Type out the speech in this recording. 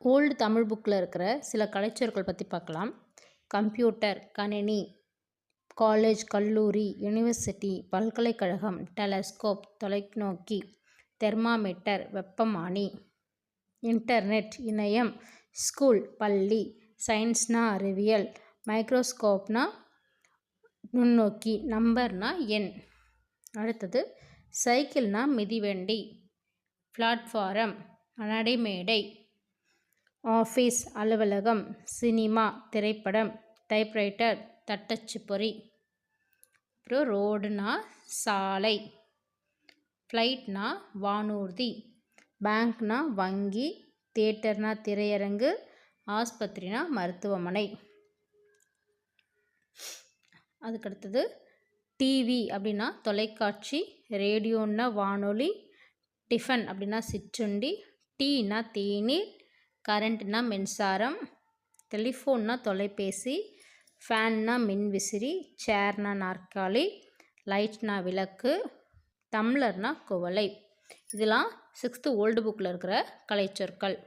Old Tamil புக்கில் இருக்கிற சில கலைச்சொற்கள் பற்றி பார்க்கலாம். கம்ப்யூட்டர், கணினி, காலேஜ், கல்லூரி, யூனிவர்சிட்டி, பல்கலைக்கழகம், டெலஸ்கோப், தொலைநோக்கி, தெர்மாமீட்டர், வெப்பமானி, இன்டர்நெட், இணையம், ஸ்கூல், பள்ளி, சயின்ஸ்னா அறிவியல், மைக்ரோஸ்கோப்னா நுண்ணோக்கி, நம்பர்னா எண். அடுத்தது சைக்கிள்னா மிதிவண்டி, பிளாட்ஃபாரம் நடைமேடை, ஆஃபீஸ் அலுவலகம், சினிமா திரைப்படம், டைப்ரைட்டர் தட்டச்சுப்பொறி. அப்புறம் ரோடுனா சாலை, ஃப்ளைட்னா வானூர்தி, பேங்க்னா வங்கி, தியேட்டர்னா திரையரங்கு, ஆஸ்பத்திரினா மருத்துவமனை. அதுக்கடுத்தது டிவி அப்படின்னா தொலைக்காட்சி, ரேடியோன்னா வானொலி, டிஃபன் அப்படின்னா சிற்றுண்டி, டீனா தேநீர், கரண்ட்னா மின்சாரம், டெலிஃபோன்னா தொலைபேசி, ஃபேன்னா மின்விசிறி, சேர்னா நாற்காலி, லைட்னா விளக்கு, டம்ளர்னா குவளை. இதெல்லாம் 6th ஓல்டு புக்கில் இருக்கிற கலைச்சொற்கள்.